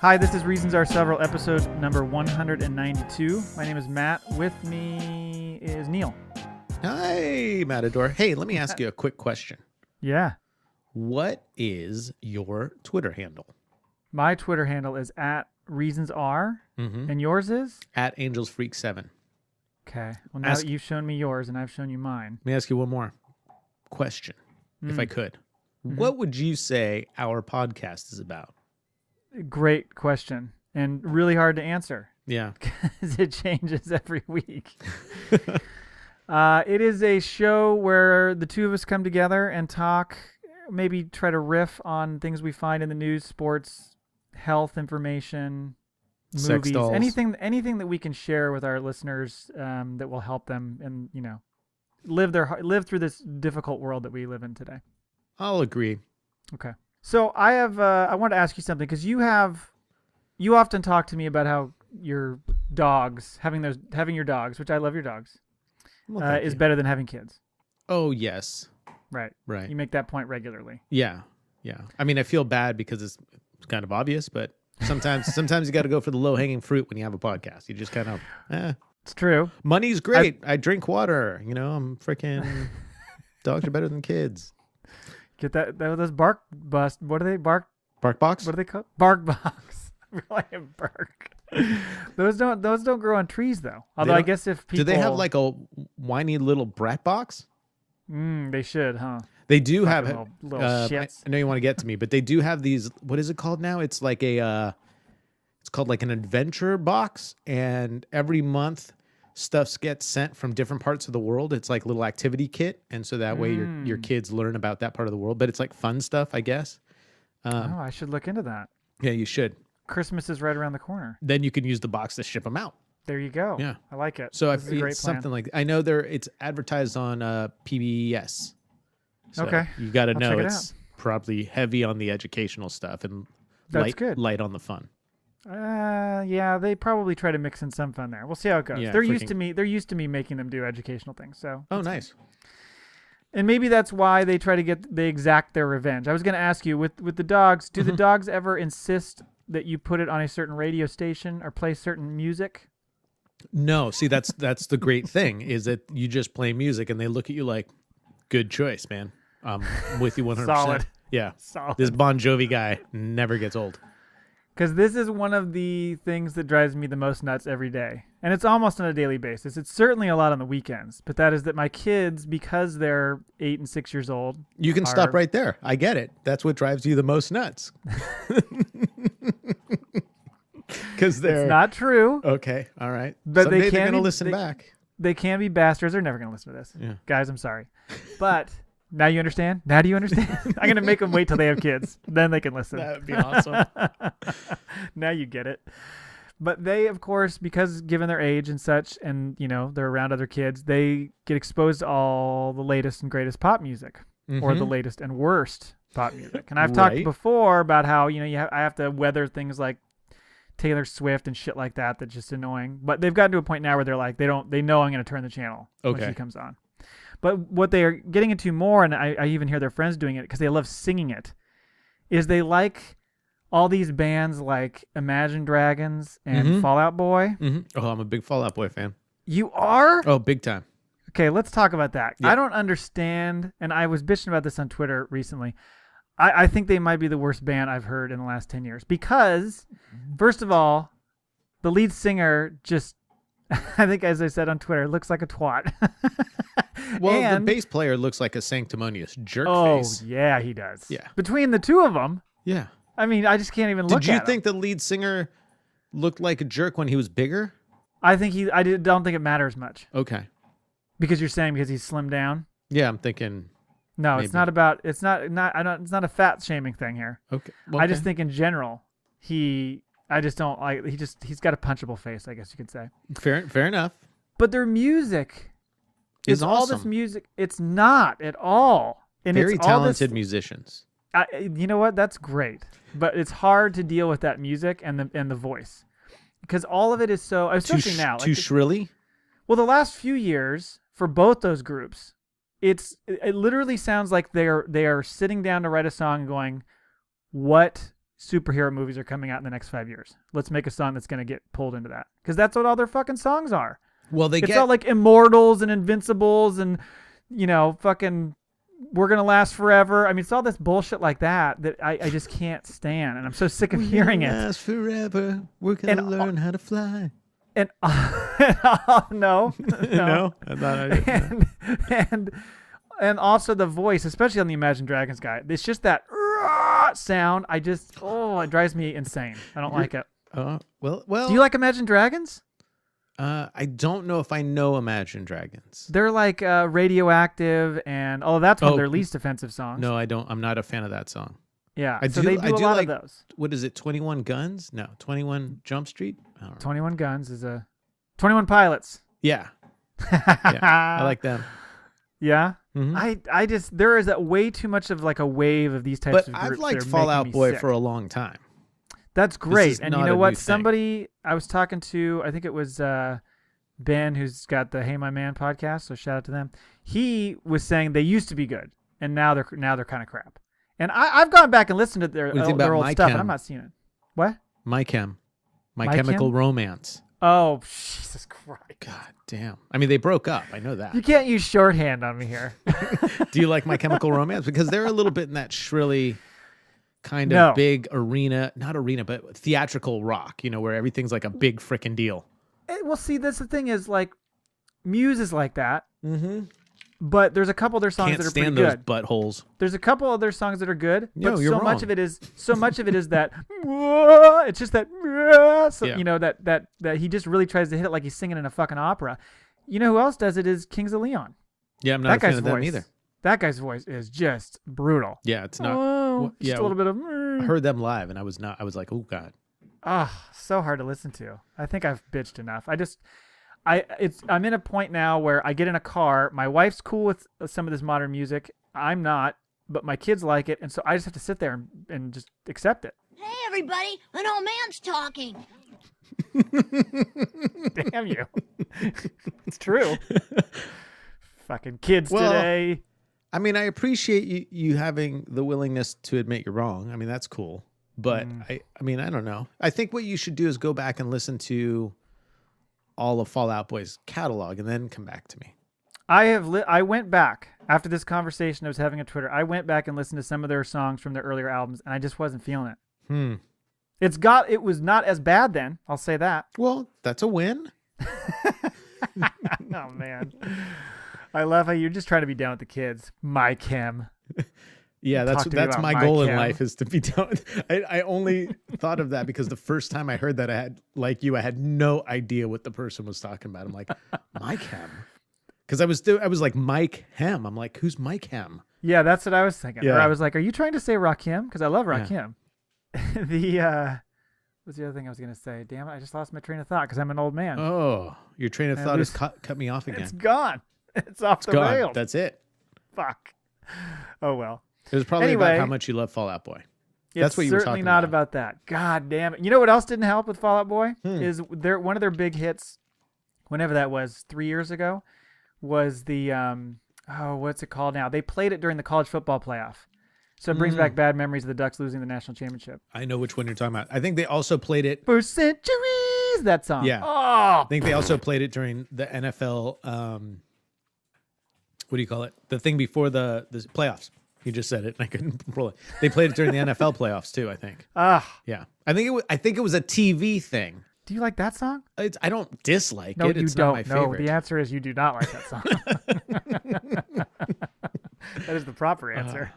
Hi, this is Reasons Are Several, episode number 192. My name is Matt. With me is Neil. Hi, Matador. Hey, let me ask you a quick question. Yeah. What is your Twitter handle? My Twitter handle is at ReasonsR, and yours is? At AngelsFreak7. Okay. Well, now that you've shown me yours and I've shown you mine. Let me ask you one more question, if I could. What would you say our podcast is about? Great question, and really hard to answer. Yeah. Because it changes every week. It is a show where the two of us come together and talk, maybe try to riff on things we find in the news, sports, health information, Sex movies, dolls. anything that we can share with our listeners that will help them and live through this difficult world that we live in today. I'll agree. Okay. So I want to ask you something, because you often talk to me about how your dogs, having your dogs, which I love your dogs, Well, thank is you. better than having kids. Oh, yes. Right. Right. You make that point regularly. Yeah. I mean, I feel bad because it's kind of obvious, but sometimes you got to go for the low-hanging fruit when you have a podcast. You just kind of, It's true. money's great. I drink water. I'm freaking, dogs are better than kids. Get those bark bust. What are they? Bark. Bark box? What are they called? Bark box. Really, bark. Those don't grow on trees though. Although I don't- guess if people Do they have like a whiny little brat box? they should, huh? They do have. little I shits. know you want to get to me, but they do have these. What is it called now? It's like it's called like an adventure box, and every month stuff gets sent from different parts of the world. It's like a little activity kit, and so that way your kids learn about that part of the world. But it's like fun stuff, I guess. Oh, I should look into that. Yeah, you should. Christmas is right around the corner. Then you can use the box to ship them out. There you go. Yeah. I like it. So This is a great it's plan. something like I know it's advertised on PBS. So Okay. you got to I'll know check it it's probably heavy on the educational stuff and That's good. light on the fun. Yeah, they probably try to mix in some fun there. We'll see how it goes. Yeah, They're used to me making them do educational things. So Oh, nice. and maybe that's why they try to they exact their revenge. I was going to ask you with the dogs, do the dogs ever insist that you put it on a certain radio station or play certain music? No, see that's the great thing is that you just play music and they look at you like, good choice, man. I'm with you 100%. Solid. Yeah. Solid. This Bon Jovi guy never gets old. Because this is one of the things that drives me the most nuts every day. And it's almost on a daily basis. It's certainly a lot on the weekends. But that is that my kids, because they're 8 and 6 years old. You can stop right there. I get it. That's what drives you the most nuts. Because they're It's not true. okay. All right. But Someday they they're can gonna be- listen back. They can be bastards. They're never going to listen to this. Yeah. Guys, I'm sorry. But now you understand? Now do you understand? I'm going to make them wait till they have kids. Then they can listen. That would be awesome. Now you get it. But they, of course, because given their age and such, and, they're around other kids, they get exposed to all the latest and greatest pop music or the latest and worst pop music. And I've talked Right. before about how, I have to weather things like Taylor Swift and shit like that. That's just annoying. But they've gotten to a point now where they're like, they know I'm going to turn the channel when Okay. she comes on. But what they are getting into more, and I even hear their friends doing it because they love singing it, is they like all these bands like Imagine Dragons and Fall Out Boy. Oh, I'm a big Fall Out Boy fan. You are? Oh, big time. Okay, let's talk about that. Yeah. I don't understand, and I was bitching about this on Twitter recently. I think they might be the worst band I've heard in the last 10 years because, first of all, the lead singer just, I think as I said on Twitter, looks like a twat. Well, And- the bass player looks like a sanctimonious jerk Oh, face. yeah, he does. Yeah. Between the two of them, Yeah. I mean, I just can't even look Did you at think him. the lead singer looked like a jerk when he was bigger? I think don't think it matters much Okay. because you're saying because he's slimmed down. Yeah, I'm thinking. No, it's Maybe. not about. It's not. It's not a fat shaming thing here. Okay. I just think in general, I just don't like. He's got a punchable face, I guess you could say. fair enough. But their music Is all this awesome. music. It's not at all. And Very it's all this- talented musicians. you know what? That's great, but it's hard to deal with that music and the voice because all of it is so. Especially now, Too shrilly. well, the last few years for both those groups, it literally sounds like they are sitting down to write a song and going, what superhero movies are coming out in the next 5 years. Let's make a song that's going to get pulled into that. Because that's what all their fucking songs are. Well, It's all like Immortals and Invincibles and, fucking We're Gonna Last Forever. I mean, it's all this bullshit like that I just can't stand. And I'm so sick of hearing it. Last forever. We're going to learn how to fly. And no. No? I thought I did. And also the voice, especially on the Imagine Dragons guy. It's just that sound. It drives me insane. I don't like it. Well. Do you like Imagine Dragons? I don't know if I know Imagine Dragons. They're like Radioactive, and that's one of their least offensive songs. No, I don't. I'm not a fan of that song. Yeah, I so do- they do I a do lot like- of those. What is it? 21 Guns? No, 21 Jump Street. I don't know. 21 Guns is 21 Pilots. Yeah, I like them. Yeah, Mhm. there is way too much of like a wave of these types But of groups. I've liked that are Fall making Out me Boy sick. for a long time. That's is great. And you not know a what? new thing. Somebody I was talking to, I think it was Ben, who's got the Hey My Man podcast. So shout out to them. He was saying they used to be good, and now they're kind of crap. And I've gone back and listened to their What do you think about old My stuff, Chem? and I'm not seeing it. What? My My Chemical Chem? Romance. Oh, Jesus Christ! God damn. I mean, they broke up. I know that. You can't use shorthand on me here. Do you like My Chemical Romance? Because they're a little bit in that shrilly kind of No. big not arena, but theatrical rock, where everything's like a big freaking deal. Well, see, that's the thing is like, Muse is like that, Mm-hmm. but there's a couple of their songs Can't that are pretty stand those good. buttholes. There's a couple of their songs that are good, No, but you're so much wrong. of it is that it's just that Yeah. that he just really tries to hit it like he's singing in a fucking opera. You know who else does it is Kings of Leon. Yeah, I'm not That a fan guy's of them voice. either. That guy's voice is just brutal. Yeah, it's not. Just yeah, a little bit of I heard them live, and I was like, oh god. so hard to listen to. I think I've bitched enough. I'm in a point now where I get in a car. My wife's cool with some of this modern music. I'm not, but my kids like it, and so I just have to sit there and just accept it. Hey, everybody, an old man's talking. Damn you. It's true. Fucking kids Well, today. I mean, I appreciate you having the willingness to admit you're wrong. I mean, that's cool. But I mean, I don't know. I think what you should do is go back and listen to all of Fall Out Boy's catalog and then come back to me. I went back after this conversation I was having on Twitter. I went back and listened to some of their songs from their earlier albums, and I just wasn't feeling it. It was not as bad then. I'll say that. Well, that's a win. Oh man, I love how you're just trying to be down with the kids. My Chem. Yeah, Talk to me that's about my My goal in Chem. life is to be done. I only thought of that because the first time I heard that, I had no idea what the person was talking about. I'm like, Mike Hem, because I was like Mike Hem. I'm like, who's Mike Hem? Yeah, that's what I was thinking. Yeah. Or I was like, are you trying to say Rakim? Because I love Rakim. What's the other thing I was gonna say? Damn it, I just lost my train of thought because I'm an old man. Oh, your train of Man, thought has this- cut me off again. It's gone. It's off It's the gone. rails. That's it. Fuck. Oh well. It was probably Anyway. about how much you love Fall Out Boy. That's It's what you were certainly talking not about. that. God damn it. You know what else didn't help with Fall Out Boy? Is one of their big hits, whenever that was, 3 years ago, was the what's it called now? They played it during the college football playoff. So it brings back bad memories of the Ducks losing the national championship. I know which one you're talking about. I think they also played it. For centuries, that song. Yeah. Oh, I think they also played it during the NFL. What do you call it? The thing before the playoffs. You just said it, and I couldn't roll it. They played it during the NFL playoffs too. I think. Yeah, I think it was a TV thing. do you like that song? I don't dislike No, it. you It's don't. not my No, favorite. the answer is you do not like that song. That is the proper answer.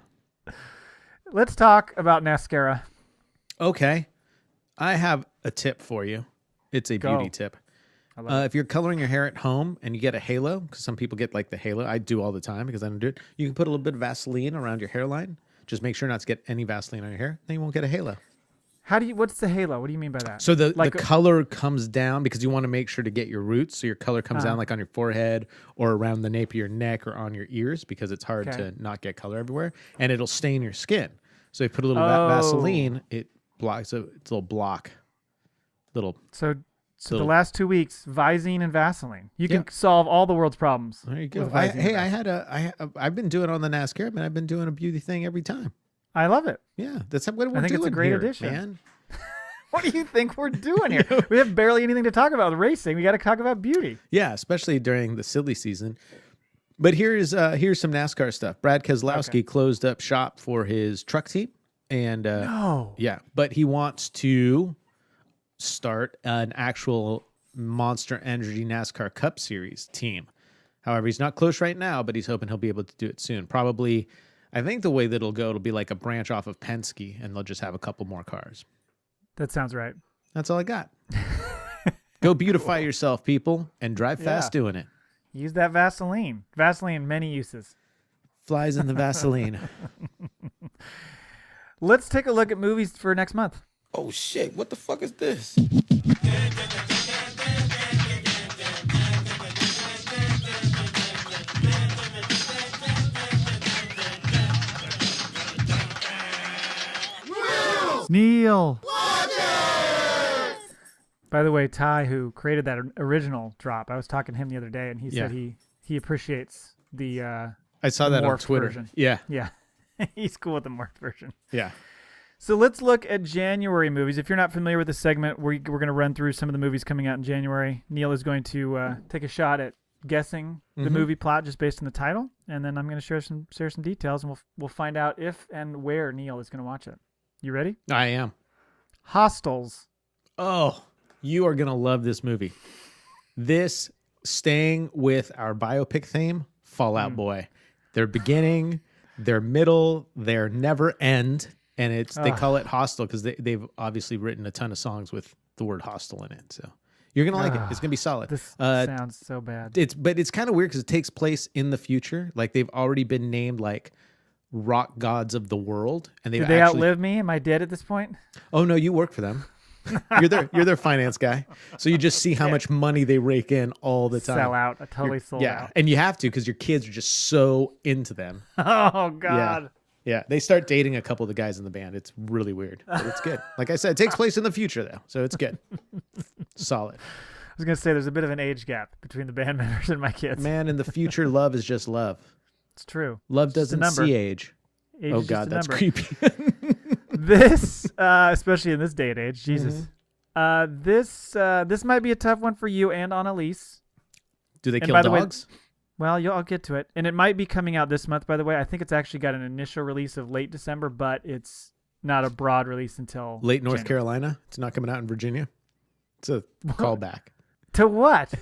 Let's talk about mascara. Okay, I have a tip for you. It's a Go. beauty tip. I love If you're coloring your hair at home and you get a halo, because some people get like the halo, I do all the time because I don't do it. You can put a little bit of Vaseline around your hairline. Just make sure not to get any Vaseline on your hair. Then you won't get a halo. What's the halo? What do you mean by that? So the Like- color comes down because you want to make sure to get your roots. So your color comes down like on your forehead or around the nape of your neck or on your ears because it's hard Okay. to not get color everywhere. And it'll stain your skin. So if you put a little Oh. Vaseline, it blocks. So it's a little block. Little. So the little- last 2 weeks, Visine and Vaseline. You can Yeah. solve all the world's problems. There you go. with Visine and Vaseline. I've been doing on the NASCAR, man. I've been doing a beauty thing every time. I love it. Yeah, that's what we're doing. I think it's a great here, addition. man. What do you think we're doing here? We have barely anything to talk about with racing. We got to talk about beauty. Yeah, especially during the silly season. But here's some NASCAR stuff. Brad Keselowski closed up shop for his truck team, and No. yeah, but he wants to start an actual Monster Energy NASCAR Cup Series team. However, he's not close right now, but he's hoping he'll be able to do it soon. Probably, I think the way that it'll be like a branch off of Penske, and they'll just have a couple more cars. That sounds right. That's all I got. Go beautify yourself, people, and drive fast doing it. Use that Vaseline. Vaseline, many uses. Flies in the Vaseline. Let's take a look at movies for next month. Oh shit, what the fuck is this? Neil. By the way, Ty, who created that original drop, I was talking to him the other day, and he said he appreciates the I saw that on morphed Twitter. version. Yeah. Yeah. He's cool with the morphed version. Yeah. So let's look at January movies. If you're not familiar with this segment, we're going to run through some of the movies coming out in January. Neil is going to take a shot at guessing the movie plot just based on the title, and then I'm going to share some details, and we'll find out if and where Neil is going to watch it. You ready? I am. Hostels. Oh, you are going to love this movie. This, staying with our biopic theme, Fallout Boy. Their beginning, their middle, their never end. And they call it Hostel because they've obviously written a ton of songs with the word hostile in it. So you're going to like it. It's going to be solid. This sounds so bad. But it's kind of weird because it takes place in the future. Like they've already been named like rock gods of the world. And Did they outlive me? Am I dead at this point? Oh no, you work for them. You're their finance guy. So you just see how much money they rake in all the time. Sell out. I totally sold out. And you have to because your kids are just so into them. Oh, God. Yeah, they start dating a couple of the guys in the band. It's really weird, but it's good. Like I said, it takes place in the future, though, so it's good. Solid. I was going to say there's a bit of an age gap between the band members and my kids. Man, in the future, love is just love. It's true. Love It's just a doesn't number. see age. Age Oh, is just God, a that's number. creepy. This, especially in this day and age, Jesus. This might be a tough one for you and Annalise. Do they And kill by the way- dogs? Well, I'll get to it. And it might be coming out this month, by the way. I think it's actually got an initial release of late December, but it's not a broad release until Late North January. Carolina? It's not coming out in Virginia? It's a callback. To what?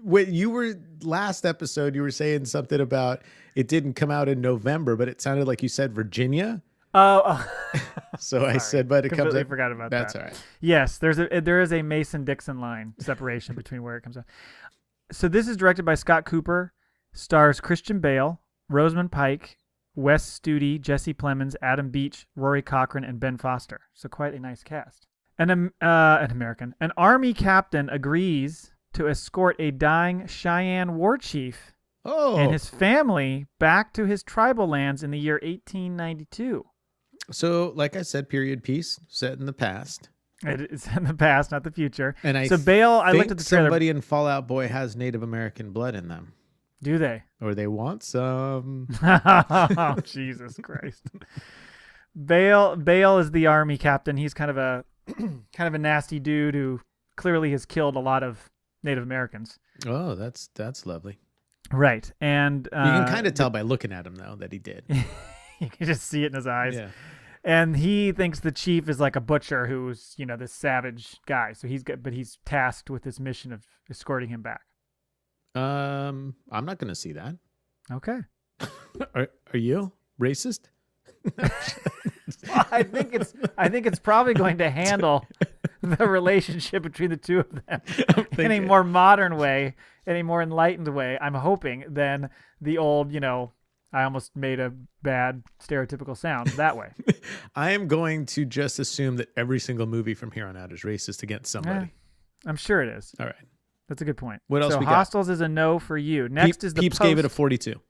When you were last episode, you were saying something about it didn't come out in November, but it sounded like you said Virginia. Oh, So I said, but it comes completely out. forgot about That's that. all right. Yes, there is a Mason-Dixon line separation between where it comes out. So this is directed by Scott Cooper, stars Christian Bale, Rosamund Pike, Wes Studi, Jesse Plemons, Adam Beach, Rory Cochrane, and Ben Foster. So quite a nice cast. An army captain agrees to escort a dying Cheyenne war chief and his family back to his tribal lands in the year 1892. So, like I said, period piece set in the past. It's in the past, not the future. And so Bale, I looked at the trailer. somebody in Fallout Boy has Native American blood in them, Do they? or they want some. Oh, Jesus Christ. Bale is the army captain. He's kind of a nasty dude who clearly has killed a lot of Native Americans. Oh, that's lovely. Right. And You can kind of tell by looking at him though that he did. you can just see it in his eyes. Yeah. And he thinks the chief is like a butcher who's, this savage guy. So he's tasked with this mission of escorting him back. I'm not going to see that. Okay. Are you racist? I think it's probably going to handle the relationship between the two of them in a more modern way, in a more enlightened way, I'm hoping, than the old, I almost made a bad stereotypical sound that way. I am going to just assume that every single movie from here on out is racist against somebody. I'm sure it is. All right. That's a good point. What else so we got? Hostels is a no for you. Next is the Peeps Post. gave it a 42.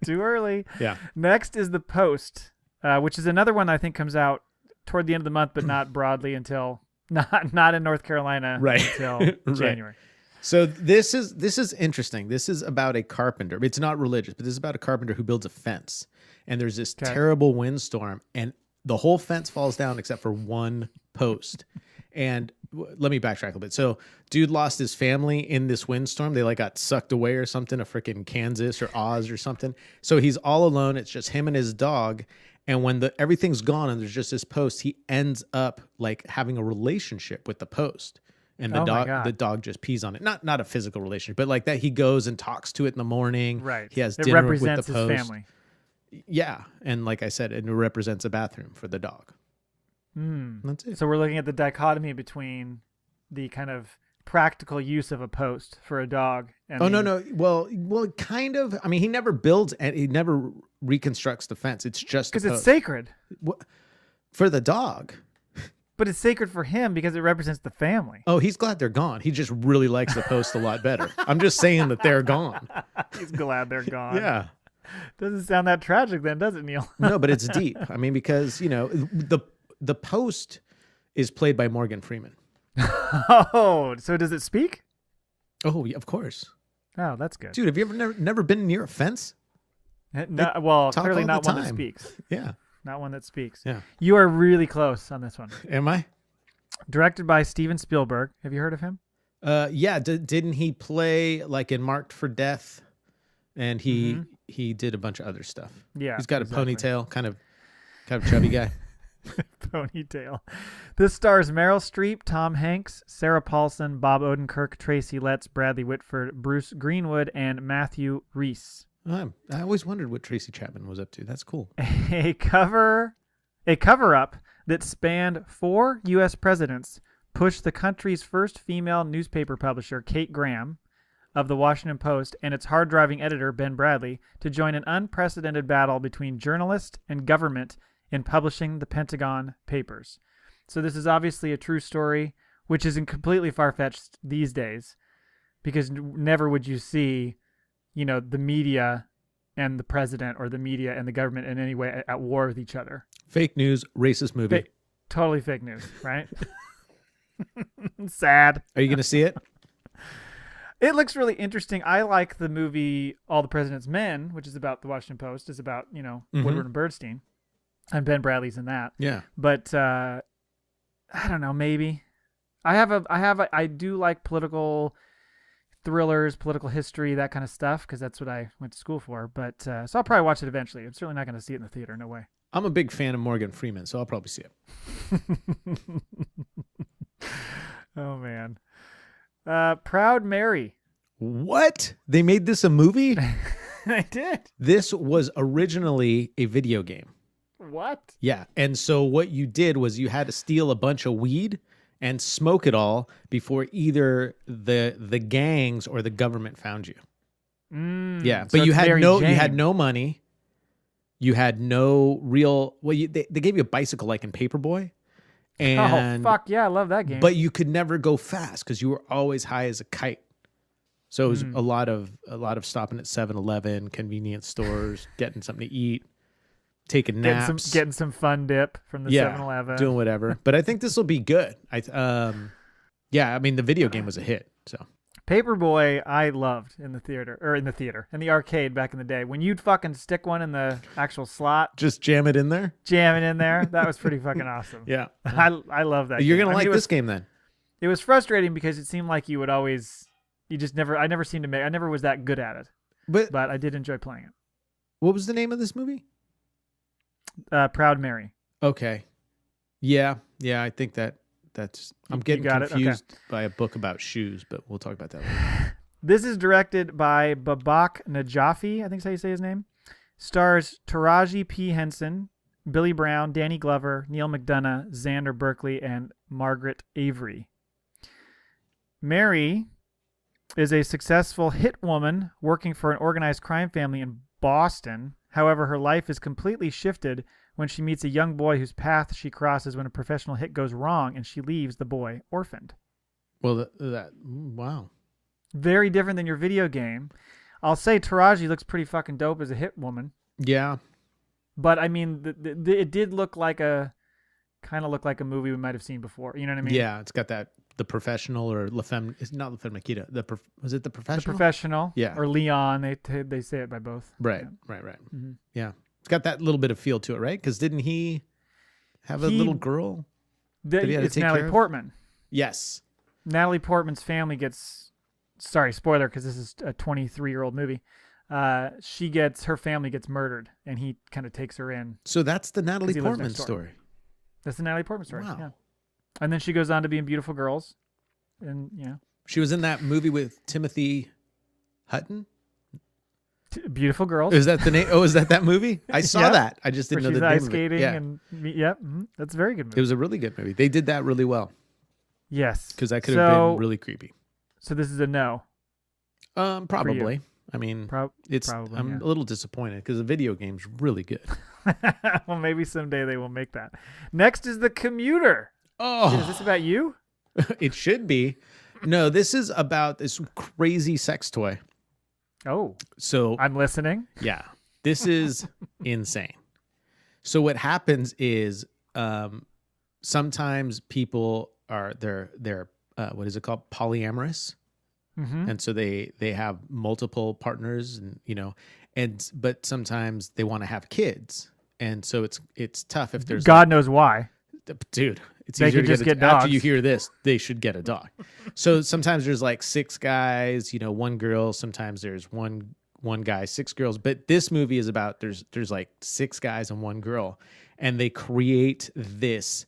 Too early. Yeah. Next is the Post, which is another one I think comes out toward the end of the month, but not broadly until not in North Carolina Right. until Right. January. So this is interesting. This is about a carpenter. It's not religious, but this is about a carpenter who builds a fence. And there's this terrible windstorm, and the whole fence falls down except for one post. And let me backtrack a little bit. So, dude lost his family in this windstorm. They like got sucked away or something, to freaking Kansas or Oz or something. So he's all alone. It's just him and his dog. And when everything's gone and there's just this post, he ends up like having a relationship with the post. And the dog just pees on it. Not a physical relationship, but like that he goes and talks to it in the morning. Right. He has it dinner represents with the his post. family. Yeah. And like I said, it represents a bathroom for the dog. That's it. So we're looking at the dichotomy between the kind of practical use of a post for a dog. And No. Well, kind of. I mean, he never builds and he never reconstructs the fence. It's just because it's sacred. For the dog. But it's sacred for him because it represents the family. Oh, he's glad they're gone. He just really likes the post a lot better. I'm just saying that they're gone. He's glad they're gone. Yeah. Doesn't sound that tragic then, does it, Neil? No, but it's deep. I mean, because, the post is played by Morgan Freeman. Oh, so does it speak? Oh, yeah, of course. Oh, that's good. Dude, have you ever never been near a fence? No, well, talk clearly all not the one that time. speaks. Yeah. Not one that speaks. Yeah. You are really close on this one. Am I? Directed by Steven Spielberg. Have you heard of him? Yeah. Didn't he play like in Marked for Death? And he did a bunch of other stuff. Yeah. He's got exactly. a ponytail, kind of chubby guy. Ponytail. This stars Meryl Streep, Tom Hanks, Sarah Paulson, Bob Odenkirk, Tracy Letts, Bradley Whitford, Bruce Greenwood, and Matthew Rhys. I always wondered what Tracy Chapman was up to. That's cool. A cover-up that spanned 4 U.S. presidents pushed the country's first female newspaper publisher, Kate Graham, of the Washington Post, and its hard-driving editor, Ben Bradley, to join an unprecedented battle between journalist and government in publishing the Pentagon Papers. So this is obviously a true story, which isn't completely far-fetched these days, because never would you see, the media and the president or the media and the government in any way at war with each other. Fake news, racist movie. Totally fake news, right? Sad. Are you going to see it? It looks really interesting. I like the movie All the President's Men, which is about the Washington Post. It's about, Woodward and Bernstein. And Ben Bradley's in that. Yeah. But I don't know, maybe. I do like political thrillers, political history, that kind of stuff, because that's what I went to school for. But so I'll probably watch it eventually. I'm certainly not going to see it in the theater. No way. I'm a big fan of Morgan Freeman, so I'll probably see it. Oh, man. Proud Mary. What? They made this a movie? I did. This was originally a video game. What? Yeah. And so what you did was you had to steal a bunch of weed and smoke it all before either the gangs or the government found you. Yeah. So But you it's had Mary you Jane. had no money. You had no real they gave you a bicycle like in Paperboy. And oh, fuck yeah, I love that game. But you could never go fast because you were always high as a kite. So it was a lot of stopping at 7-Eleven, convenience stores, getting something to eat, taking naps, getting some fun dip from the 7-Eleven, doing whatever. But I think this will be good. I mean the video game was a hit. So Paperboy, I loved in the arcade back in the day. When you'd fucking stick one in the actual slot, just jam it in there, that was pretty fucking awesome. Yeah, I love that. You're game. gonna like this game then. It was frustrating because it seemed like I never seemed to I never was that good at it. But I did enjoy playing it. What was the name of this movie? Proud Mary. Okay. Yeah. I think that's. I'm getting confused by a book about shoes, but we'll talk about that later. This is directed by Babak Najafi, I think is how you say his name. Stars Taraji P. Henson, Billy Brown, Danny Glover, Neil McDonough, Xander Berkeley, and Margaret Avery. Mary is a successful hit woman working for an organized crime family in Boston. However, her life is completely shifted when she meets a young boy whose path she crosses when a professional hit goes wrong, and she leaves the boy orphaned. Well, wow. Very different than your video game. I'll say Taraji looks pretty fucking dope as a hit woman. Yeah. But I mean, it did look like a movie we might have seen before. You know what I mean? Yeah, it's got that the Professional or La Femme. It's not La Femme Nikita. Was it the The Professional? Professional, Yeah. or Leon. They say it by both. Right. Mm-hmm. Yeah, it's got that little bit of feel to it, right? Because didn't he have a He- little girl? That he had to It's take Natalie care of? Portman. Yes. Natalie Portman's family gets. Sorry, spoiler, because this is a 23-year-old movie. Her family gets murdered, and he kind of takes her in. So that's the Natalie he lives Portman next door. story. That's the Natalie Portman story. Wow. Yeah. And then she goes on to be in Beautiful Girls, and She was in that movie with Timothy Hutton. Beautiful Girls. Is that the name? Oh, is that movie? I saw Yeah. that. I just where didn't know she's the name ice of it. skating Yeah. and that's a very good movie. It was a really good movie. They did that really well Yes, because that could have been really creepy. So this is a no. Probably. I mean, Probably, I'm yeah. a little disappointed because the video game's really good. Well, maybe someday they will make that. Next is The Commuter. Oh, Is this about you? it should be. No, this is about this crazy sex toy. Oh, So I'm listening. yeah, this is insane. So what happens is sometimes people are they're what is it called, polyamorous, Mm-hmm. and so they have multiple partners, and but sometimes they want to have kids, and so it's tough if there's God knows why. dude, it's They easier could to just get, get after dogs. you hear this, they should get a dog. So sometimes there's like 6 guys, one girl. Sometimes there's one guy, 6 girls. But this movie is about there's like 6 guys and 1 girl, and they create this.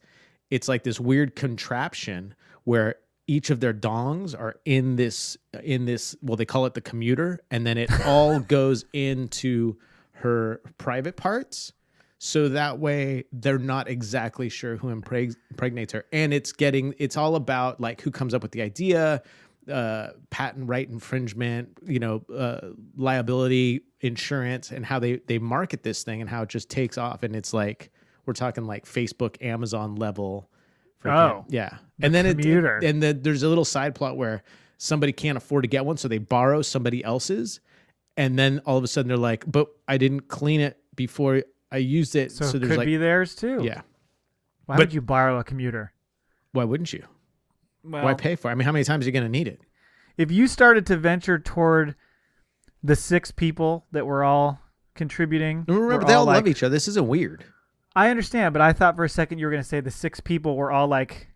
It's like this weird contraption where each of their dongs are in this. Well, they call it the commuter, and then it all goes into her private parts. So that way they're not exactly sure who impregnates her. And it's all about like who comes up with the idea, patent right infringement, liability insurance, and how they market this thing and how it just takes off. And it's like, we're talking like Facebook, Amazon level. Oh. Yeah. And then commuter. there's a little side plot where somebody can't afford to get one. So they borrow somebody else's. And then all of a sudden they're like, but I didn't clean it before I used it. So, So it there's could like, be theirs too. yeah. Why But- would you borrow a commuter? Why wouldn't you? Well, Why pay for it? I mean, how many times are you going to need it? if you started to venture toward the 6 people that were all contributing, Remember, were they all like, love each other. This isn't weird. I understand, but I thought for a second you were going to say the 6 people were all like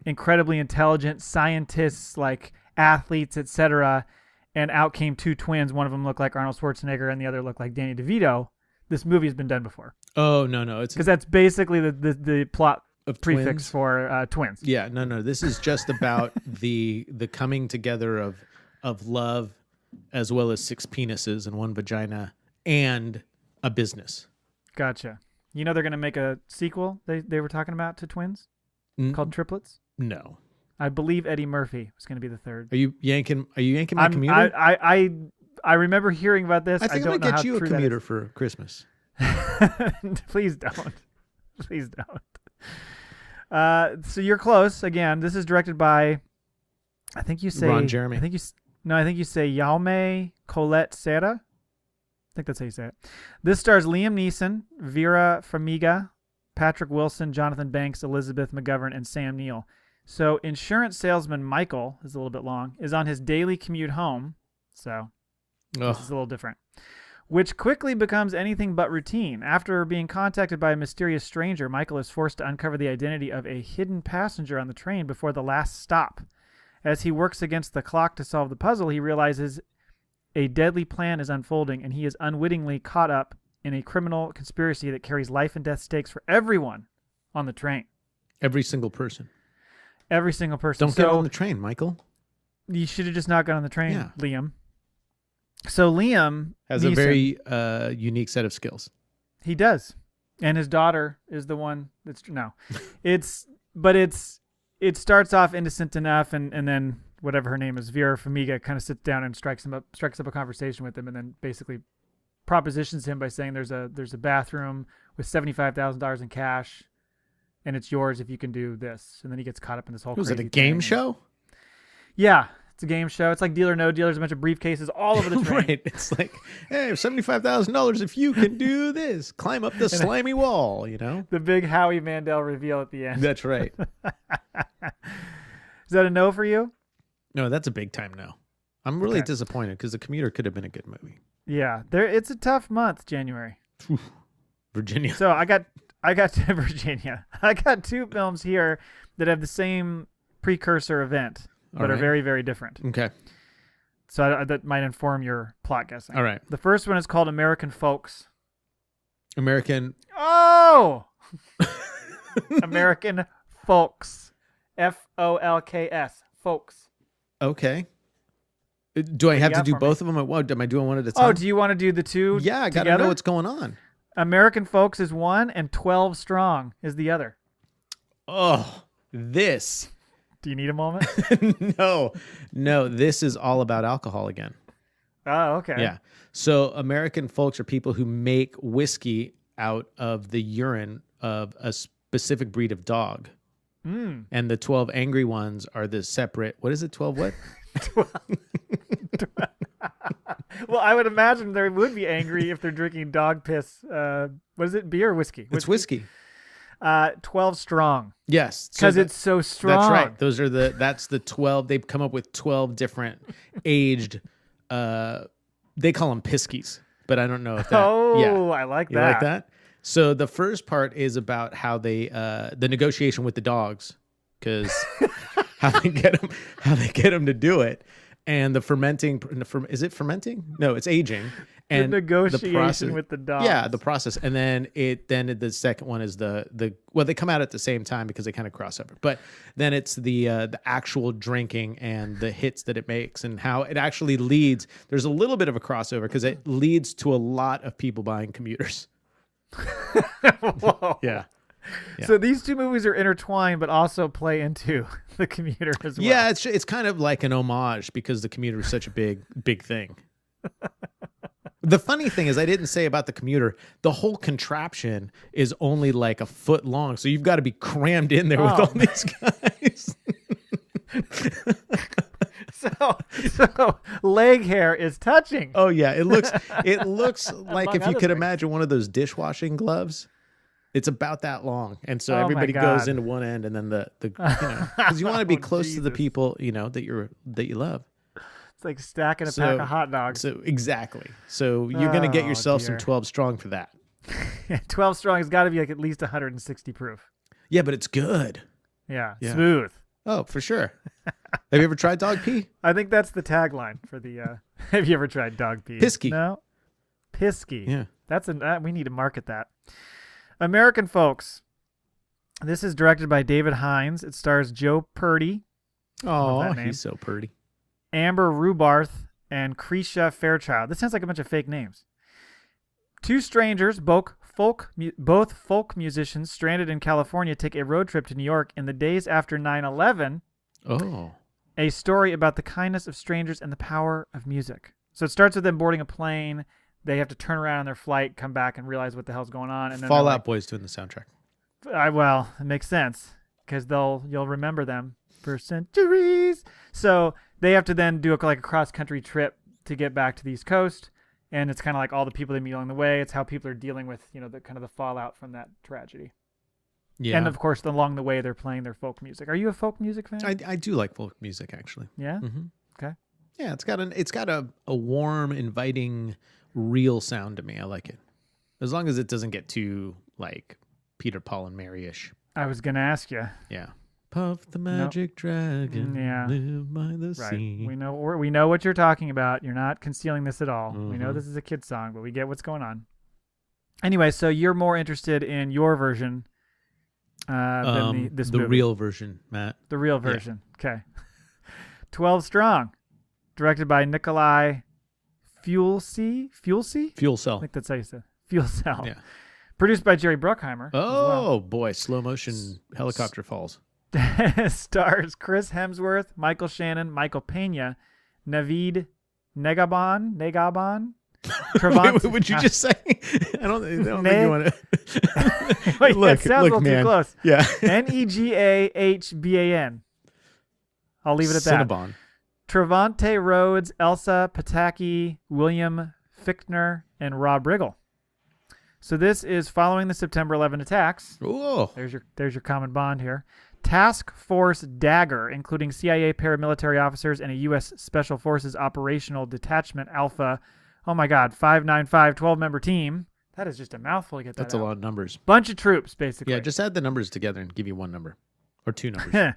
incredibly intelligent scientists, like athletes, etc. And out came 2 twins. One of them looked like Arnold Schwarzenegger, and the other looked like Danny DeVito. This movie has been done before Oh, no. It's because that's basically the plot of prefix twins. for twins. Yeah, no. This is just about the coming together of love, as well as 6 penises and 1 vagina and a business. Gotcha. You know they're going to make a sequel they were talking about to Twins called Triplets? No. I believe Eddie Murphy was going to be the 3rd. Are you yanking my commuter? I remember hearing about this. I think don't I'm know gonna how get you a true that commuter is. for Christmas. Please don't. Please don't. So you're close. Again, this is directed by, I think you say Ron Jeremy. I think you say Jaume Colette Serra. I think that's how you say it. This stars Liam Neeson, Vera Farmiga, Patrick Wilson, Jonathan Banks, Elizabeth McGovern, and Sam Neill. So insurance salesman Michael, is a little bit long, is on his daily commute home. So this is a little different. Which quickly becomes anything but routine. After being contacted by a mysterious stranger, Michael is forced to uncover the identity of a hidden passenger on the train before the last stop. As he works against the clock to solve the puzzle, he realizes a deadly plan is unfolding, and he is unwittingly caught up in a criminal conspiracy that carries life and death stakes for everyone on the train. Every single person. Every single person. Don't get on the train, Michael. You should have just not got on the train, Yeah. Liam. So Liam Has Neeson, a very unique set of skills. He does, and his daughter is the one that's no. It starts off innocent enough, and then whatever her name is, Vera Farmiga, kind of sits down and strikes up a conversation with him, and then basically propositions him by saying there's a bathroom with $75,000 in cash, and it's yours if you can do this. And then he gets caught up in this whole. Was it a crazy game thing. show? Yeah, it's a game show. It's like Deal or No Deal. There's a bunch of briefcases all over the train. Right. It's like, hey, $75,000 if you can do this. Climb up the slimy wall, The big Howie Mandel reveal at the end. That's right. that a no for you? No, that's a big time no. I'm really Okay. disappointed because The Commuter could have been a good movie. Yeah, it's a tough month, January. Virginia. So I got to Virginia. I got two films here that have the same precursor event, but All are right. very, very different. Okay. So that might inform your plot guessing. All right. The first one is called American Folks. American. Oh! American Folks. Folks. Folks. Okay. Do I have you to got do for me? both of them at once? Am I doing one at a time? Oh, do you want to do the two Yeah, I got to together? know what's going on. American Folks is one, and 12 Strong is the other. Oh, this. Do you need a moment? No, this is all about alcohol again. Oh, okay. Yeah. So American folks are people who make whiskey out of the urine of a specific breed of dog. Mm. And the 12 angry ones are the separate, what is it, 12 what? Well, I would imagine they would be angry if they're drinking dog piss. What is it? Beer or whiskey? It's whiskey. 12 Strong. Yes. Because that- it's so strong. That's right. That's the 12. They've come up with 12 different aged, they call them piskies, but I don't know if that. Oh, yeah. I like You that. like that? So the first part is about how they, the negotiation with the dogs, because how they get them to do it, and the fermenting. Is it fermenting? No, it's aging. And negotiation process- with the dogs. Yeah, the process, and then the second one is the well, they come out at the same time because they kind of cross over. But then it's the actual drinking and the hits that it makes and how it actually leads. There's a little bit of a crossover because it leads to a lot of people buying commuters. Whoa. Yeah. So these two movies are intertwined, but also play into the Commuter as well. Yeah, it's kind of like an homage because the Commuter is such a big thing. The funny thing is, I didn't say about the Commuter, the whole contraption is only like a foot long, so you've got to be crammed in there with Oh. all these guys. So leg hair is touching. Oh yeah, it looks like Among if you other could things. imagine one of those dishwashing gloves. It's about that long, and so Oh, my everybody God. goes into one end, and then the because you want to be Oh, close to the Jesus. people that you love. It's like stacking a So- pack of hot dogs. So exactly. So you're gonna get Oh, yourself some dear. 12 strong for that. 12 Strong has got to be like at least 160 proof. Yeah, but it's good. Yeah, Yeah. smooth. Oh, for sure. Have you ever tried dog pee? I think that's the tagline for the. Have you ever tried dog pee? Pisky. No, Pisky. Yeah. That's we need to market that. American Folks. This is directed by David Hines. It stars Joe Purdy, Oh, that name. he's so pretty. Amber Rubarth, and Cretia Fairchild. This sounds like a bunch of fake names. Two strangers, both folk musicians stranded in California, take a road trip to New York in the days after 9/11. Oh. A story about the kindness of strangers and the power of music. So it starts with them boarding a plane. They have to turn around on their flight, come back, and realize what the hell's going on. And then Fall they're Out Boy's doing the soundtrack. well, it makes sense because you'll remember them for centuries. So they have to then do a cross country trip to get back to the East Coast, and it's kind of like all the people they meet along the way. It's how people are dealing with the kind of the fallout from that tragedy. Yeah. And of course, along the way they're playing their folk music. Are you a folk music fan? I do like folk music actually. Yeah. Mm-hmm. Okay. Yeah, it's got a warm, inviting, real sound to me. I like it. As long as it doesn't get too like Peter, Paul, and Mary-ish. I was gonna ask you. Yeah. Puff the magic dragon. Yeah. Live by the Right. sea. We know what you're talking about. You're not concealing this at all. We know Mhm. this is a kid's song, but we get what's going on. Anyway, so you're more interested in your version than this the movie. real version, Matt. The real version. Okay. 12 Strong, directed by Nikolai Fuelcy? Fuelcy? Fuel I cell. think that's how you said. Fuel Cell. Yeah. Produced by Jerry Bruckheimer. as well. Oh boy, slow motion helicopter falls. Stars Chris Hemsworth, Michael Shannon, Michael Pena, Naveed Negabon, Trevante. Would you just say? I don't think Nay. you want to. Wait, Look, that sounds a little man. too close. Yeah. Negahban. I'll leave it at that. Cinnabon. Trevante Rhodes, Elsa Pataki, William Fichtner, and Rob Riggle. So this is following the September 11 attacks. Oh. There's your common bond here. Task Force Dagger, including CIA paramilitary officers and a U.S. Special Forces Operational Detachment Alpha. Oh my God, 595 12-member team. That is just a mouthful to get that That's out. a lot of numbers. Bunch of troops, basically. Yeah, just add the numbers together and give you one number or two numbers.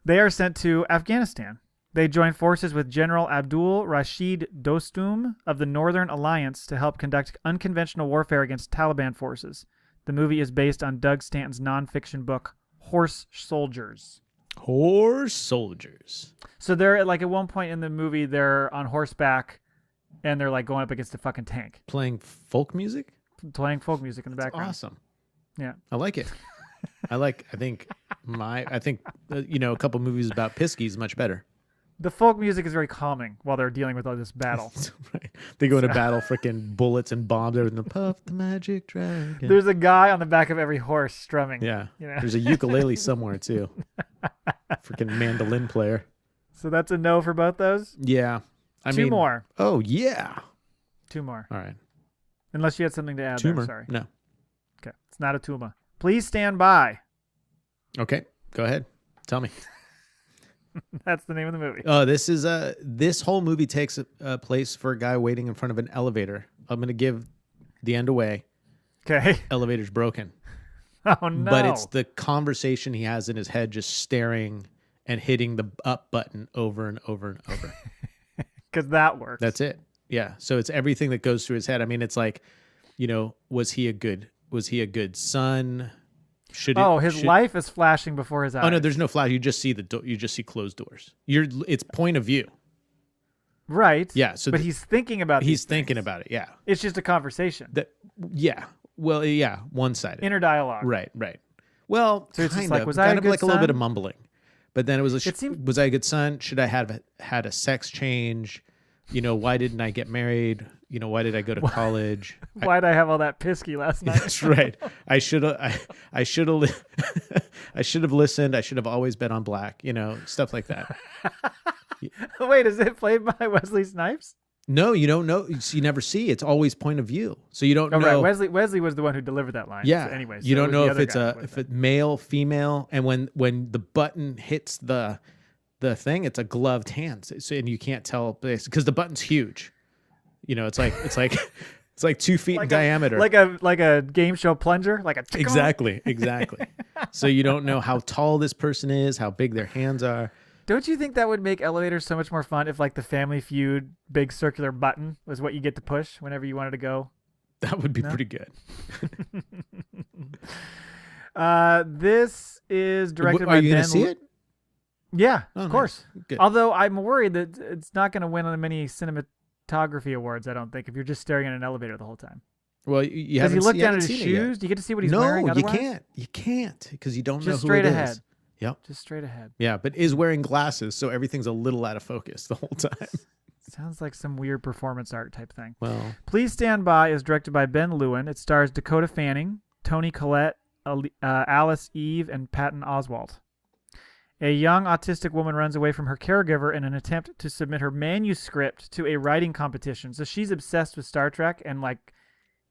They are sent to Afghanistan. They join forces with General Abdul Rashid Dostum of the Northern Alliance to help conduct unconventional warfare against Taliban forces. The movie is based on Doug Stanton's nonfiction book, Horse Soldiers. Horse soldiers. So they're like at one point in the movie, they're on horseback and they're like going up against a fucking tank, Playing folk music? playing folk music in the That's background. awesome. Yeah. I like it. I think a couple movies about Pisky is much better. The folk music is very calming while they're dealing with all this battle. Right. They go into battle, freaking bullets and bombs, everything. Puff the magic dragon. There's a guy on the back of every horse strumming. Yeah. You know? There's a ukulele somewhere too. Freaking mandolin player. So that's a no for both those. Yeah. Two more. Oh yeah. Two more. All right. Unless you had something to add Tumor. there. Sorry. No. Okay. It's not a tuma. Please stand by. Okay. Go ahead. Tell me. That's the name of the movie. Oh, this whole movie takes a place for a guy waiting in front of an elevator. I'm gonna give the end away. Okay. Elevator's broken. Oh no. But it's the conversation he has in his head, just staring and hitting the up button over and over and over. Because that works. That's it. Yeah. So it's everything that goes through his head. I mean, it's like, was he a good son? His life is flashing before his eyes. Oh no, there's no flash. You just see you just see closed doors. It's point of view. Right. Yeah. So but he's thinking about he's these thinking things. about it. Yeah. It's just a conversation. Yeah. Well, yeah, one-sided. Inner dialogue. Right. Well, So it's just kind like, of, was I a kind of good like a little bit of son? mumbling. But then it was was I a good son? Should I have had a sex change? Why didn't I get married? Why did I go to college? Why'd I have all that pisky last night? That's right. I should have I should have listened. I should have always bet on black, stuff like that. Wait, is it played by Wesley Snipes? No, you don't know. You never see. It's always point of view. So you don't Oh, know. right. Wesley was the one who delivered that line. Yeah. So anyways, you so don't it know was if the it's other guy if with it's male, female, and when the button hits the thing, it's a gloved hand. So, and you can't tell because the button's huge. It's like 2 feet in diameter. like a game show plunger, like a Exactly. So you don't know how tall this person is, how big their hands are. Don't you think that would make elevators so much more fun if like the Family Feud big circular button was what you get to push whenever you wanted to go? That would be pretty good. This is directed by Are you Ben. going to see it? Yeah, Oh, of nice. course. Good. Although I'm worried that it's not going to win on many cinematography awards. I don't think if you're just staring at an elevator the whole time. Well, you Does haven't he look down haven't at his seen it yet. shoes? Do you get to see what he's No, wearing? you Otherwise? You can't because you don't know Just who straight it ahead. is. Yep. Just straight ahead. Yeah, but is wearing glasses, so everything's a little out of focus the whole time. Sounds like some weird performance art type thing. Well, Please Stand By is directed by Ben Lewin. It stars Dakota Fanning, Toni Collette, Alice Eve, and Patton Oswalt. A young autistic woman runs away from her caregiver in an attempt to submit her manuscript to a writing competition. So she's obsessed with Star Trek and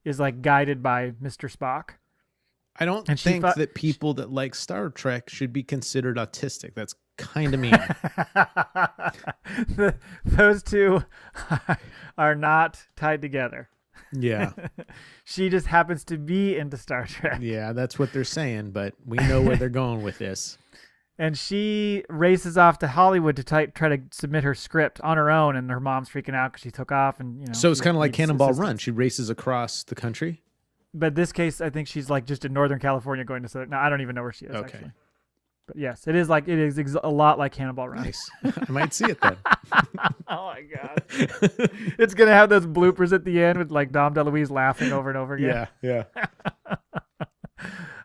is guided by Mr. Spock. I don't And she think thought- that people that like Star Trek should be considered autistic. That's kind of mean. Those two are not tied together. Yeah. She just happens to be into Star Trek. Yeah, that's what they're saying, but we know where they're going with this. And she races off to Hollywood to try to submit her script on her own, and her mom's freaking out because she took off. And So it's she kind of like needs Cannonball assistance. Run. She races across the country. But this case, I think she's just in Northern California going to Southern. No, I don't even know where she is. Okay. Actually. But yes, it is a lot like Cannonball Run. Nice. I might see it then. Oh my god, it's gonna have those bloopers at the end with Dom DeLuise laughing over and over again. Yeah.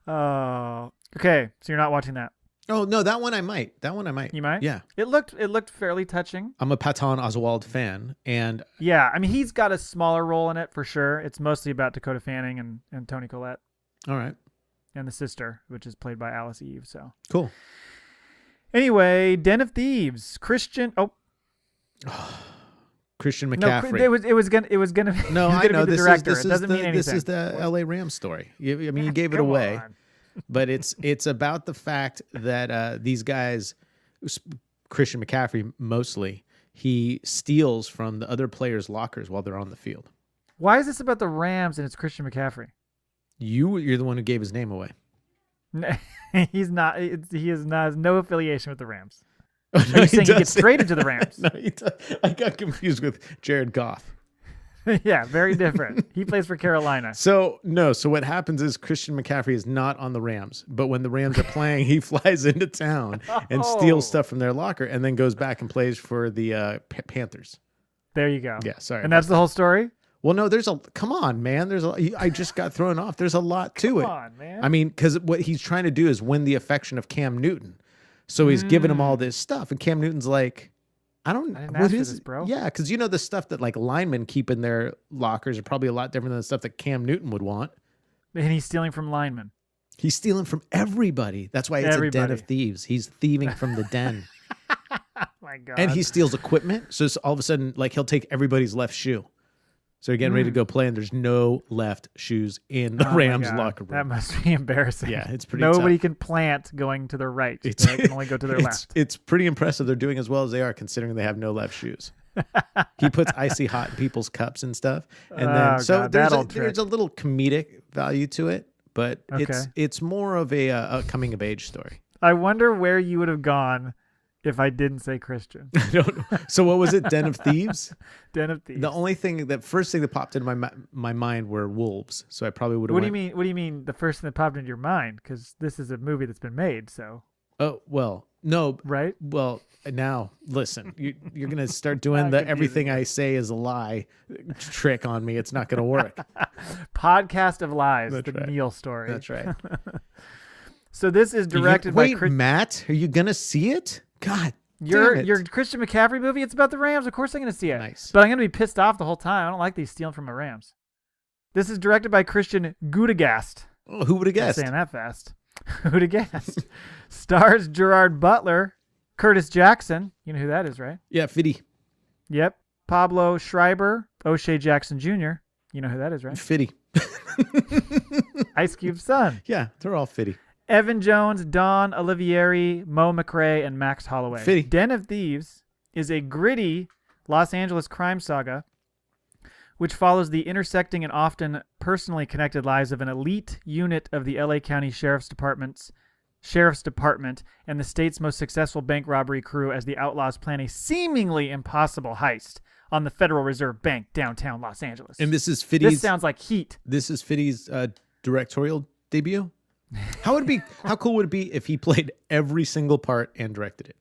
Oh, okay. So you're not watching that. Oh, no, that one I might. You might. Yeah. It looked fairly touching. I'm a Patton Oswalt fan, and Yeah, I mean he's got a smaller role in it for sure. It's mostly about Dakota Fanning and Toni Collette all right, and the sister, which is played by Alice Eve. So cool. anyway, Den of Thieves, Christian. Oh Christian no, McCaffrey. it was gonna. No, he was I gonna know be the this director. is It doesn't mean anything. This is the L.A. Rams story. You gave it Come away. on. but it's about the fact that these guys, Christian McCaffrey mostly, he steals from the other players' lockers while they're on the field. Why is this about the Rams and it's Christian McCaffrey? You're the one who gave his name away. He's not. He is not. Has no affiliation with the Rams. Oh, Are you saying he gets traded to the Rams? No, he does. I got confused with Jared Goff. Yeah, very different. He plays for Carolina. So what happens is Christian McCaffrey is not on the Rams, but when the Rams are playing, he flies into town and steals stuff from their locker, and then goes back and plays for the Panthers. There you go. Yeah, sorry. And that's the whole story. Well, no, come on, man. I just got thrown off. There's a lot to it. Come on, man. I mean, because what he's trying to do is win the affection of Cam Newton. So he's giving him all this stuff, and Cam Newton's like, I didn't ask what for is this, it? bro. Yeah, because the stuff that like linemen keep in their lockers are probably a lot different than the stuff that Cam Newton would want. And he's stealing from linemen. He's stealing from everybody. That's why it's a den of thieves. He's thieving from the den. Oh my God. And he steals equipment. So it's all of a sudden, like, he'll take everybody's left shoe. So you're getting ready to go play, and there's no left shoes in the Oh my Rams God. locker room. That must be embarrassing. Yeah, it's pretty Nobody tough. can plant going to their right. They can only go to their left. It's pretty impressive they're doing as well as they are, considering they have no left shoes. He puts icy hot in people's cups and stuff. And then God, there's that old there's a little comedic value to it, but Okay. it's more of a coming of age story. I wonder where you would have gone if I didn't say Christian. I don't know. So what was it? Den of Thieves? Den of Thieves. The first thing that popped into my mind were wolves. So I probably would have What do you mean? What do you mean? The first thing that popped into your mind? Because this is a movie that's been made. So Oh, well, no. right. Well, now listen, you're going to start doing the everything I say is a lie trick on me. It's not going to work. Podcast of Lies. That's the right. Neil story. That's right. So this is directed by Matt, are you going to see it? God, your damn it. your Christian McCaffrey movie. It's about the Rams. Of course, I'm going to see it. Nice. But I'm going to be pissed off the whole time. I don't like these stealing from my Rams. This is directed by Christian Gudegast. Oh, who would have I'm guessed? saying that fast. Gudegast. Stars Gerard Butler, Curtis Jackson. You know who that is, right? Yeah, Fitty. Yep. Pablo Schreiber, O'Shea Jackson Jr. You know who that is, right? Fitty. Ice Cube's son. Yeah, they're all Fitty. Evan Jones, Don Olivieri, Mo McRae, and Max Holloway. Fitty. Den of Thieves is a gritty Los Angeles crime saga which follows the intersecting and often personally connected lives of an elite unit of the LA County Sheriff's Department and the state's most successful bank robbery crew as the outlaws plan a seemingly impossible heist on the Federal Reserve Bank downtown Los Angeles. And this is Fitty's. This sounds like Heat. This is Fitty's directorial debut. How cool would it be if he played every single part and directed it?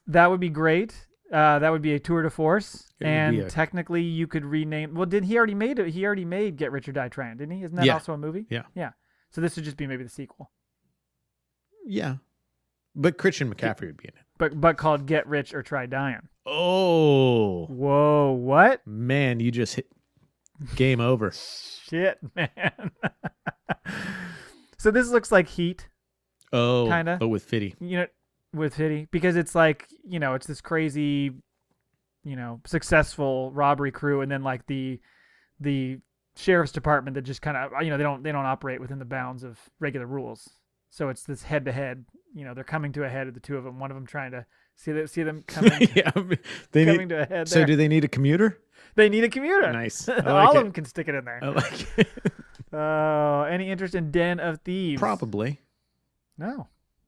That would be great. That would be a tour de force. It would And be a- technically you could rename. Well, did he already made it? He already made Get Rich or Die Trying, didn't he? Isn't that Yeah. also a movie? Yeah. Yeah. So this would just be maybe the sequel, Yeah, but Christian McCaffrey would be in it. but called Get Rich or Try Dying. Oh Whoa! What? man, you just hit game over. Shit, man. So this looks like Heat, Oh, Kinda. but with Fitty. you know, with Hitty, because it's like, you know, it's this crazy, you know, successful robbery crew, and then like the sheriff's department that just kind of, you know, they don't operate within the bounds of regular rules. So it's this head to head. You know, they're coming to a head of the two of them. One of them trying to see them coming Yeah, they coming need. to a head. So there. do they need a commuter? They need a commuter. Nice. I All like of it. them can stick it in there. I like it. Oh, any interest in Den of Thieves? Probably. No,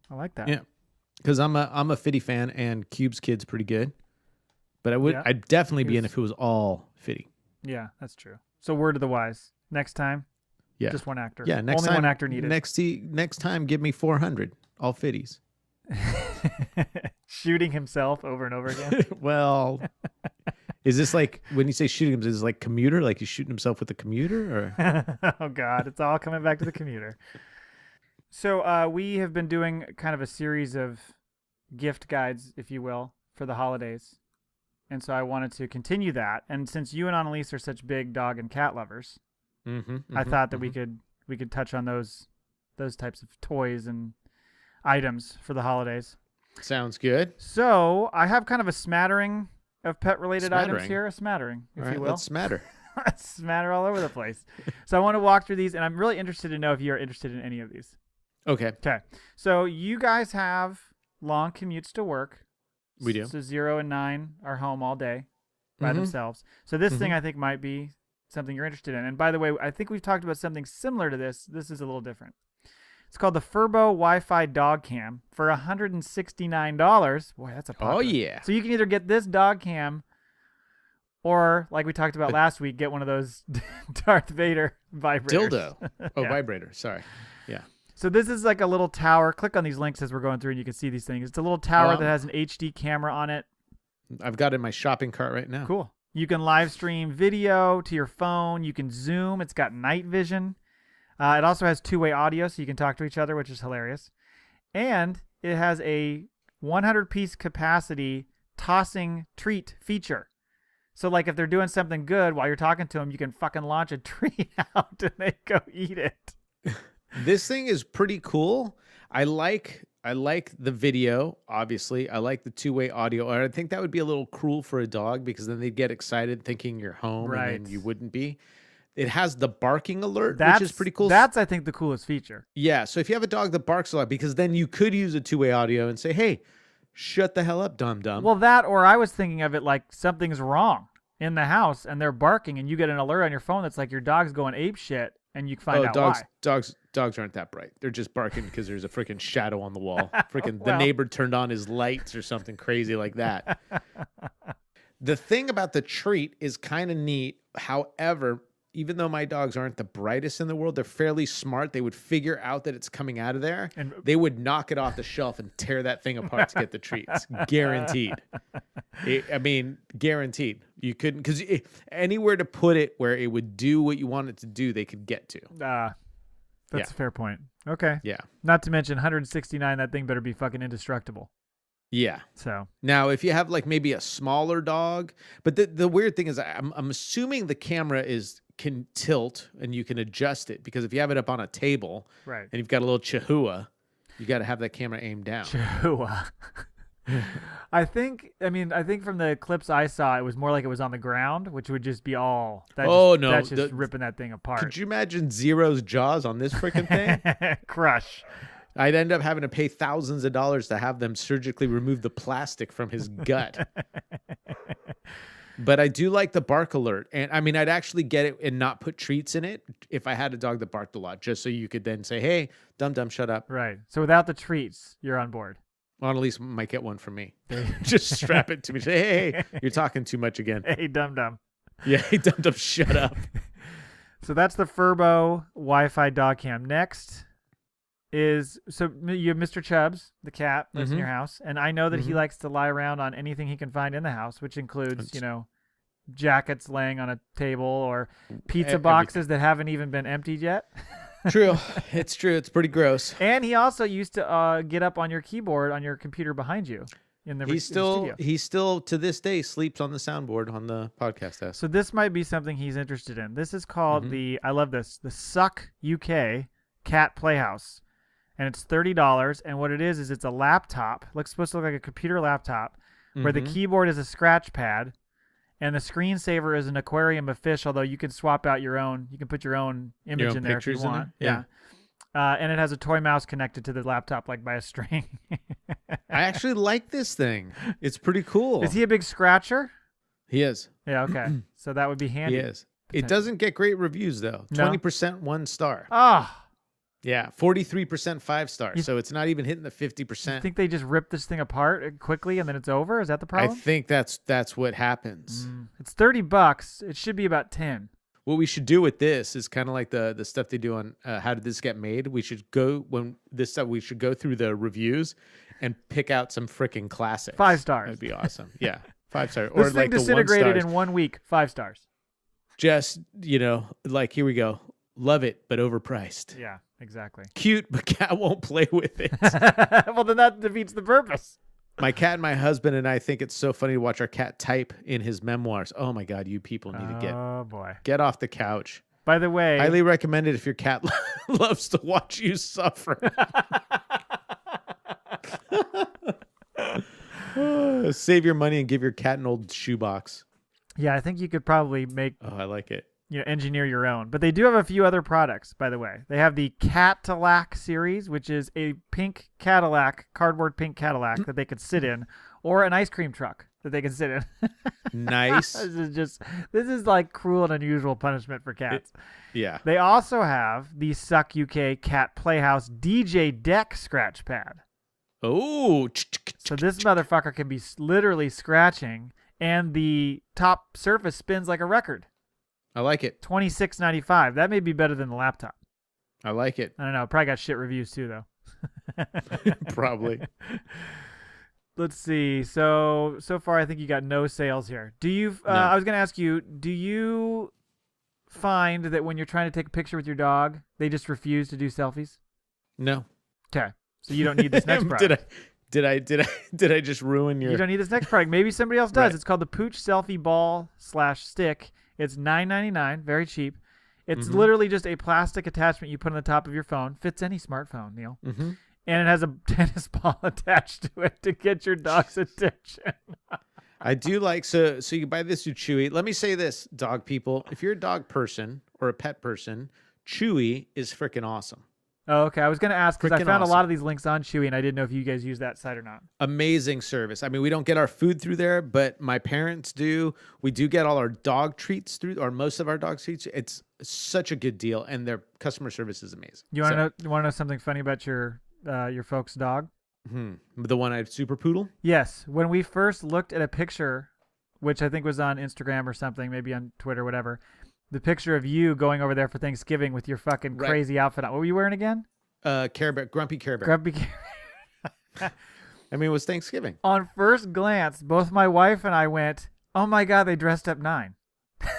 I like that. Yeah. Because I'm a Fitty fan, and Cube's kid's pretty good. But Yeah. I'd definitely be in He's- if it was all Fitty. Yeah, that's true. So word of the wise. Next time, Yeah. just one actor. Yeah. Next Only time, one actor needed. Next time, give me 400. All Fitties. Shooting himself over and over again. Well, is this like when you say shooting him? Is this like commuter? Like he's shooting himself with a commuter, or Oh God, it's all coming back to the commuter. So we have been doing kind of a series of gift guides, if you will, for the holidays, and so I wanted to continue that. And since you and Annalise are such big dog and cat lovers, I thought that we could touch on those types of toys and items for the holidays. sounds good. So I have kind of a smattering of pet-related items Smattering? here, a smattering, if All right, you will. let's matter. Smatter all over the place. So I want to walk through these, and I'm really interested to know if you are interested in any of these. Okay. Okay. So you guys have long commutes to work. We do. So 0 and 9 are home all day by Mhm. themselves. So this thing I think might be something you're interested in. And by the way, I think we've talked about something similar to this. This is a little different. It's called the Furbo Wi-Fi Dog Cam for $169. Boy, that's a popular. Oh, yeah. So you can either get this dog cam or, like we talked about last week, get one of those Darth Vader vibrators. Dildo. Oh, Yeah. vibrator. Sorry. Yeah. So this is like a little tower. Click on these links as we're going through and you can see these things. It's a little tower Oh. that has an HD camera on it. I've got it in my shopping cart right now. Cool. You can live stream video to your phone. You can zoom. It's got night vision. It also has two-way audio, so you can talk to each other, which is hilarious. And it has a 100-piece capacity tossing treat feature. So, like, if they're doing something good while you're talking to them, you can fucking launch a treat out and they go eat it. This thing is pretty cool. I like the video, obviously. I like the two-way audio. I think that would be a little cruel for a dog because then they'd get excited thinking you're home Right. and then you wouldn't be. It has the barking alert, That's which is pretty cool. That's, I think, the coolest feature. Yeah, so if you have a dog that barks a lot, because then you could use a two-way audio and say, hey, shut the hell up, dum-dum. Well, that, or I was thinking of it like something's wrong in the house and they're barking and you get an alert on your phone that's like your dog's going ape shit and you find out dogs, why. dogs aren't that bright. They're just barking because there's a freaking shadow on the wall. Freaking the Well. neighbor turned on his lights or something crazy like that. The thing about the treat is kind of neat. However, even though my dogs aren't the brightest in the world, they're fairly smart. They would figure out that it's coming out of there. And- They would knock it off the shelf and tear that thing apart to get the treats. Guaranteed. Guaranteed. You couldn't, because anywhere to put it where it would do what you want it to do, they could get to. That's Yeah. a fair point. Okay. Yeah. Not to mention 169, that thing better be fucking indestructible. Yeah. So, Now, if you have like maybe a smaller dog, but the weird thing is I'm assuming the camera can tilt and you can adjust it, because if you have it up on a table right. and you've got a little Chihuahua, you got to have that camera aimed down. Chihuahua. I think from the clips I saw, it was more like it was on the ground, which would just be all. That's just ripping that thing apart. Could you imagine Zero's jaws on this freaking thing? Crush. I'd end up having to pay thousands of dollars to have them surgically remove the plastic from his gut. But I do like the bark alert. And I mean, I'd actually get it and not put treats in it if I had a dog that barked a lot, just so you could then say, hey, dum-dum, shut up. Right. So without the treats, you're on board. Annalise might get one from me. Just strap it to me. Say, hey, you're talking too much again. Hey, dum dum. Yeah, hey, dum-dum, shut up. So that's the Furbo Wi-Fi dog cam. Next is, so you have Mr. Chubbs, the cat, lives in your house, and I know that he likes to lie around on anything he can find in the house, which includes, jackets laying on a table or pizza boxes that haven't even been emptied yet. True. It's true. It's pretty gross. And he also used to get up on your keyboard on your computer behind you in the He studio. still to this day sleeps on the soundboard on the podcast desk. So this might be something he's interested in. This is called I love this, the Suck UK Cat Playhouse. And it's $30. And what it is it's a laptop. Looks supposed to look like a computer laptop where the keyboard is a scratch pad and the screensaver is an aquarium of fish, although you can swap out your own. You can put your own image own in there if you pictures in want. there? And it has a toy mouse connected to the laptop like by a string. I actually like this thing. It's pretty cool. Is he a big scratcher? He is. Yeah, okay. So that would be handy. He is. It doesn't get great reviews though. No? 20% 1 star. Oh, Yeah, 43% 5 stars. You- So it's not even hitting the I 50%. think they just rip this thing apart quickly and then it's over. Is that the I problem? think that's what happens. It's $30. It should be about 10. What we should do with this is kind of like the stuff they do on How Did This Get Made. We should go we should go through the reviews and pick out some freaking classics. 5 stars. That'd be awesome. Yeah, 5 stars. This Or thing like the 1 disintegrated stars. in 1 week. 5 stars. Just like here we go. Love it, but overpriced. Yeah, exactly. Cute, but cat won't play with it. Well, then that defeats the purpose. My cat and my husband and I think it's so funny to watch our cat type in his memoirs. Oh my God, you people need to Oh, boy. get off the couch. By the way, Highly recommended if your cat loves to watch you suffer. Save your money and give your cat an old shoebox. yeah, I think you could probably make Oh, I like it. engineer your own. But they do have a few other products, by the way. They have the Cadillac series, which is a pink Cadillac, cardboard pink Cadillac that they could sit in, or an ice cream truck that they can sit in. Nice. This is like cruel and unusual punishment for cats. Yeah. They also have the Suck UK Cat Playhouse DJ Deck scratch pad. Oh. So this motherfucker can be literally scratching, and the top surface spins like a record. I like it. $26.95. That may be better than the laptop. I like it. I don't know. Probably got shit reviews too, though. Probably. Let's see. So far, I think you got no sales here. Do you? No. I was going to ask you. Do you find that when you're trying to take a picture with your dog, they just refuse to do selfies? No. Okay. So you don't need this next product. Did I just ruin your? You don't need this next product. Maybe somebody else does. Right. It's called the Pooch Selfie Ball /Stick. It's $9.99, very cheap. It's literally just a plastic attachment you put on the top of your phone. Fits any smartphone, Neil. Mm-hmm. And it has a tennis ball attached to it to get your dog's attention. I do like so you buy this with Chewy. Let me say this, dog people. If you're a dog person or a pet person, Chewy is freaking awesome. Oh, okay. I was going to ask because I Freaking found a lot awesome. of these links on Chewy, and I didn't know if you guys use that site or not. Amazing service. I mean, we don't get our food through there, but my parents do. We do get all our dog treats through, or most of our dog treats. It's such a good deal, and their customer service is amazing. You want to know something funny about your folks' dog? The one-eyed super poodle? Yes. When we first looked at a picture, which I think was on Instagram or something, maybe on Twitter, whatever, the picture of you going over there for Thanksgiving with your fucking Right. crazy outfit on. What were you wearing again? Care Bear, Grumpy Care Bear. Grumpy. I mean, it was Thanksgiving. On first glance, both my wife and I went, "Oh my god, they dressed up 9."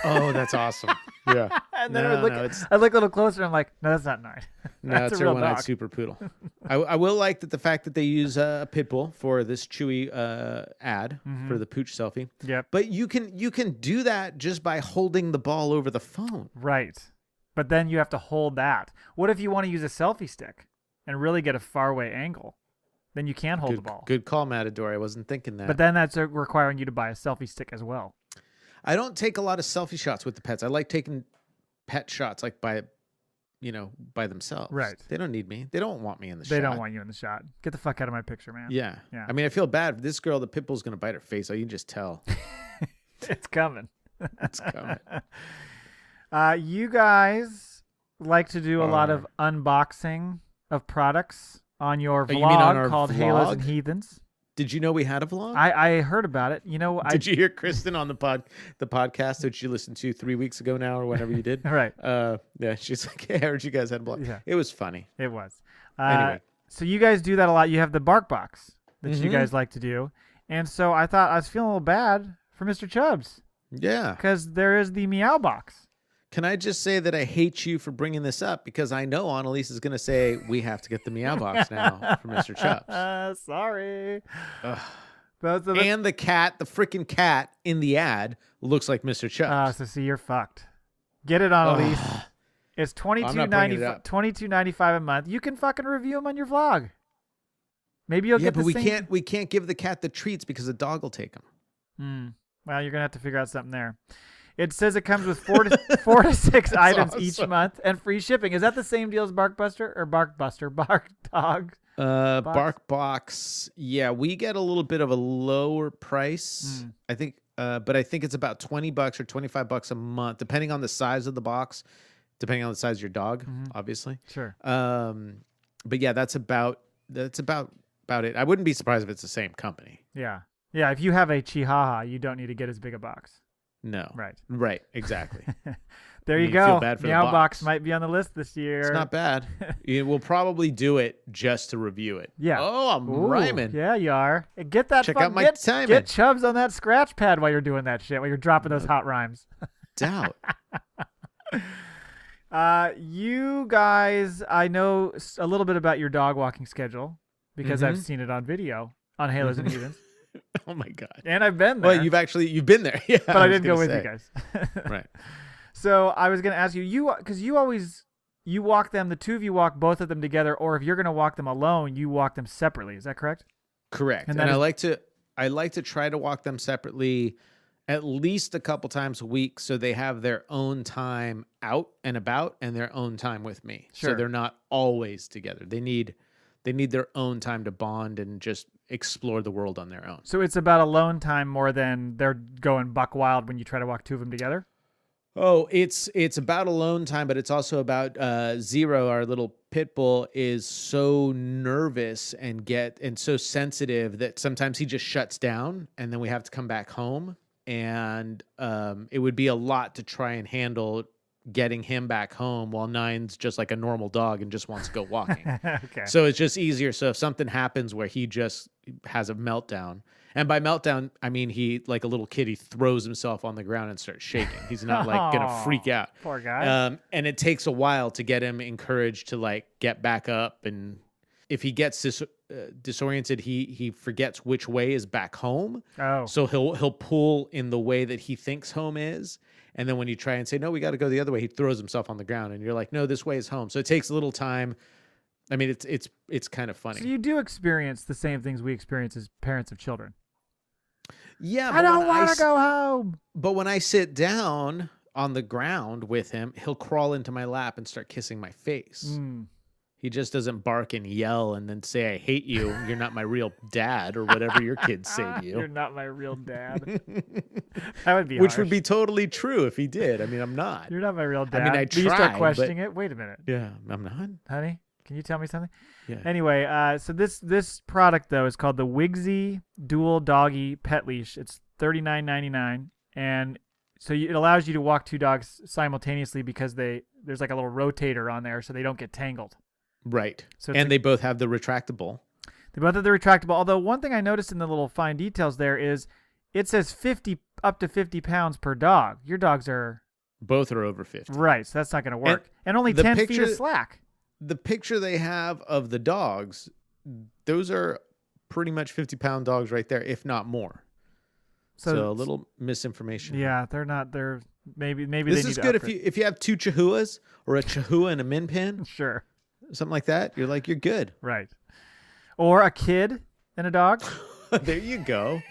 Oh, that's awesome. Yeah. And then No, I look no, it's- a little closer. I'm like, "No, that's not 9." No, That's it's a their real one-eyed dog. super poodle. I will like that the fact that they use a pit bull for this Chewy ad for the Pooch selfie. Yep. But you can do that just by holding the ball over the phone. Right. But then you have to hold that. What if you want to use a selfie stick and really get a faraway angle? Then you can hold the ball. Good call, Matador. I wasn't thinking that. But then that's requiring you to buy a selfie stick as well. I don't take a lot of selfie shots with the pets. I like taking pet shots like by themselves. Right. They don't need me. They don't want me in the shot. They don't want you in the shot. Get the fuck out of my picture, man. Yeah. Yeah. I mean, I feel bad. This girl, the pit bull's going to bite her face. You can just tell. It's coming. It's coming. You guys like to do a lot of unboxing of products on your Oh, you mean on vlog our called Halos and vlog? Heathens. Did you know we had a vlog? I heard about it. You know, Did you hear Kristen on the podcast which you listened to 3 weeks ago now or whenever you did? Right. Yeah, she's like, hey, I heard you guys had a blog. Yeah. It was funny. It was. Anyway. So you guys do that a lot. You have the bark box that you Mhm. guys like to do. And so I thought I was feeling a little bad for Mr. Chubbs Yeah. because there is the meow box. Can I just say that I hate you for bringing this up because I know Annalise is going to say we have to get the meow box now for Mr. Chubbs. Sorry. Ugh. But And the freaking cat in the ad looks like Mr. Chubbs. so see, you're fucked. Get it on, Elise. Ugh. It's I'm not bringing it up. $22.95 a month. You can fucking review them on your vlog. Maybe you'll Yeah, get but the same. we can't give the cat the treats because the dog will take them. Well, you're gonna have to figure out something there. It says it comes with four to six items each awesome. month and free shipping. Is that the same deal as Barkbuster or Barkbuster? Bark Dog. Bark Box. Yeah, we get a little bit of a lower price. I think, but I think it's about $20 or $25 a month, depending on the size of the box, depending on the size of your dog, obviously. Sure. But yeah, that's about it. I wouldn't be surprised if it's the same company. Yeah. Yeah. If you have a Chihuahua, you don't need to get as big a box. No. Right. Exactly. There you You feel go. bad for the Meow box. box might be on the list this year. It's not bad. We'll probably do it just to review it. Yeah. Oh, I'm Ooh, rhyming. Yeah, you are. Get that. Check fuck- out my get, timing. Get Chubbs on that scratch pad while you're doing that shit. While you're dropping those hot rhymes. Doubt. You guys, I know a little bit about your dog walking schedule because I've seen it on video on Halos and Heathens, Oh my God. and I've been there. Well, you've been there. Yeah. but I was didn't go gonna with say. you guys. Right. So I was gonna ask you because you always walk them. The two of you walk both of them together, or if you're gonna walk them alone, you walk them separately. Is that correct? Correct. And And, that I like to try to walk them separately at least a couple times a week, so they have their own time out and about and their own time with me. So Sure. they're not always together. They need their own time to bond and just explore the world on their own. So it's about alone time more than they're going buck wild when you try to walk two of them together? Oh, it's about alone time, but it's also about Zero, our little pit bull, is so nervous and so sensitive that sometimes he just shuts down, and then we have to come back home. And it would be a lot to try and handle getting him back home while Nine's just like a normal dog and just wants to go walking. Okay. So it's just easier. So if something happens where he just has a meltdown, and by meltdown, I mean he, like a little kid, he throws himself on the ground and starts shaking. He's not like going to freak out. Poor guy. And it takes a while to get him encouraged to like get back up. And if he gets disoriented, he forgets which way is back home. Oh. So he'll pull in the way that he thinks home is. And then when you try and say, no, we got to go the other way, he throws himself on the ground and you're like, no, this way is home. So it takes a little time. I mean, it's kind of funny. So you do experience the same things we experience as parents of children. Yeah. I don't want to go home. But when I sit down on the ground with him, he'll crawl into my lap and start kissing my face. Mm. He just doesn't bark and yell and then say, I hate you. You're not my real dad, or whatever your kids say to You're you. not my real dad. That would be Which harsh. would be totally true if he did. I mean, I'm not. You're not my real dad. I mean, I Do you start tried, questioning it? Wait a minute, Yeah, I'm not. honey. Can you tell me something? Yeah. Anyway, so this product though is called the Wigsy Dual Doggy Pet Leash. It's $39.99, and so it allows you to walk two dogs simultaneously because there's like a little rotator on there, so they don't get tangled. Right. So it's And they both have the retractable. They both have the retractable. Although one thing I noticed in the little fine details there is it says 50 up to 50 pounds per dog. Your dogs are Both are over 50. right, so that's not going to work. And only the 10 feet picture- of slack. The picture they have of the dogs, those are pretty much 50-pound dogs right there, if not more. So a little misinformation. Yeah, they're not. They're maybe This they is need to good upgrade. if you have two Chihuahuas or a Chihuahua and a Min Pin, Sure, something like that. You're like, you're good. right. Or a kid and a dog. There you go.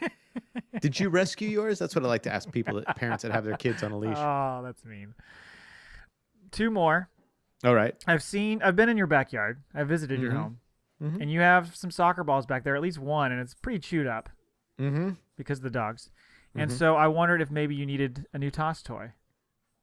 Did you rescue yours? That's what I like to ask people, parents that have their kids on a leash. Oh, that's mean. Two more. All right. I've been in your backyard. I visited your Mhm. home, Mhm. and you have some soccer balls back there, at least one, and it's pretty chewed up Mm-hmm. because of the dogs. And Mhm. so I wondered if maybe you needed a new toss toy,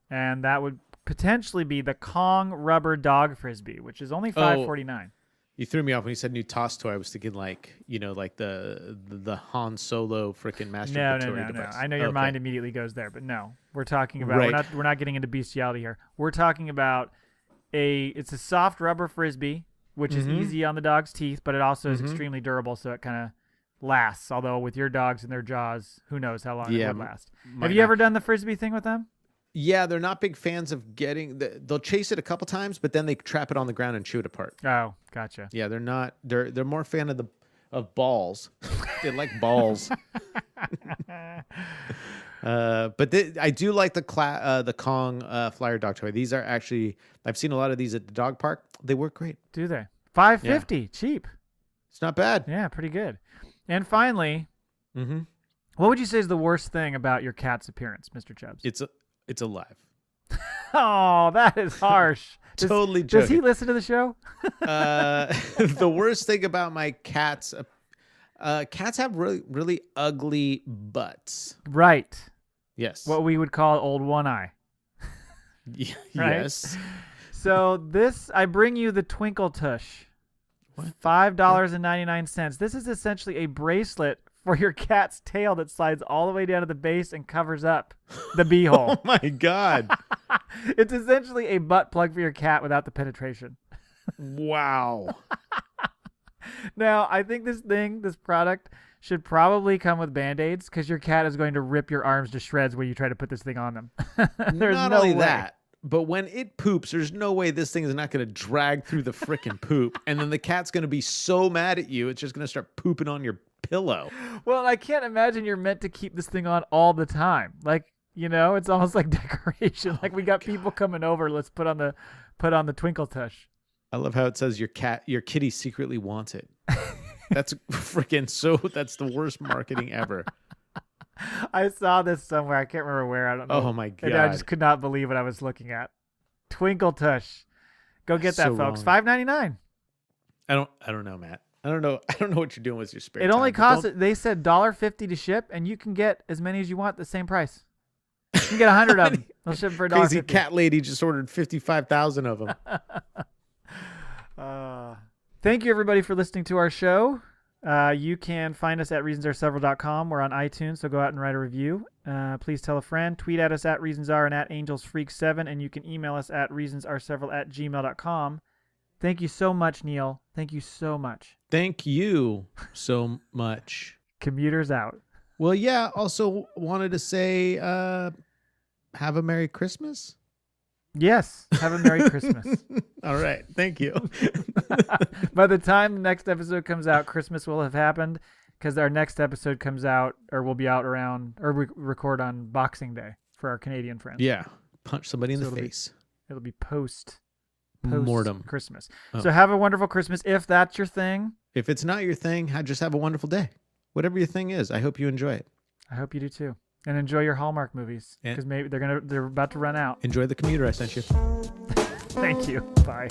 and that would potentially be the Kong rubber dog frisbee, which is only $5.49. You threw me off when you said new toss toy. I was thinking like, like the Han Solo freaking No, masturbatory no. device. I know your Okay. mind immediately goes there, but no. We're talking about Right. we're not getting into bestiality here. We're talking about it's a soft rubber frisbee, which is Mhm. easy on the dog's teeth, but it also is Mhm. extremely durable, so it kind of lasts. Although with your dogs and their jaws, who knows how long it Yeah, would last. might Have you not. ever done the frisbee thing with them? Yeah, they're not big fans of they'll chase it a couple times, but then they trap it on the ground and chew it apart. Oh, gotcha. Yeah, they're not. They're more fan of balls. They like balls. But I do like the Kong Flyer dog toy. These are actually, I've seen a lot of these at the dog park. They work great. Do they? $5.50, cheap. It's not bad. Yeah, pretty good. And finally, Mm-hmm. what would you say is the worst thing about your cat's appearance, Mr. Chubbs? It's alive. Oh, that is harsh. Totally Does he joking. listen to the show? The worst thing about my cats, cats have really, really ugly butts. Right. Yes. What we would call old one eye. Y- right? Yes. So I bring you the Twinkle Tush. $5.99. This is essentially a bracelet for your cat's tail that slides all the way down to the base and covers up the beehole. Oh my God. It's essentially a butt plug for your cat without the penetration. Wow. Now, I think this product should probably come with Band-Aids because your cat is going to rip your arms to shreds when you try to put this thing on them. There's Not no only way. that, but when it poops, there's no way this thing is not going to drag through the frickin' poop. And then the cat's going to be so mad at you, it's just going to start pooping on your pillow. Well, I can't imagine you're meant to keep this thing on all the time. Like, it's almost like decoration. Like we got people coming over. Let's put on the Twinkle Tush. I love how it says your kitty secretly wants it. That's freaking that's the worst marketing ever. I saw this somewhere. I can't remember where. I don't know. Oh my And I God. just could not believe what I was looking at. Twinkle Tush. Go get that, So folks. wrong. $5.99. I don't know, Matt. I don't know what you're doing with your spare It time. only but costs. don't- They said $1.50 to ship, and you can get as many as you want at the same price. You can get 100 of them. They'll ship for Crazy $1.50. cat lady just ordered 55,000 of them. Thank you, everybody, for listening to our show. You can find us at reasonsareseveral.com. We're on iTunes, so go out and write a review. Please tell a friend. Tweet at us at reasonsare and at angelsfreak7, and you can email us at reasonsareseveral@gmail.com. Thank you so much, Neil. Thank you so much. Thank you so much. Commuters out. Well, yeah. Also wanted to say, have a Merry Christmas. Yes. Have a Merry Christmas. All right. Thank you. By the time the next episode comes out, Christmas will have happened because our next episode comes out or will be out around or we record on Boxing Day for our Canadian friends. Yeah. Punch somebody in So the it'll be- face. It'll be post Mortem. Christmas. Oh. So have a wonderful Christmas if that's your thing. If it's not your thing, just have a wonderful day. Whatever your thing is, I hope you enjoy it. I hope you do too. And enjoy your Hallmark movies Yeah. because maybe they're about to run out. Enjoy the commuter I sent you. Thank you. Bye.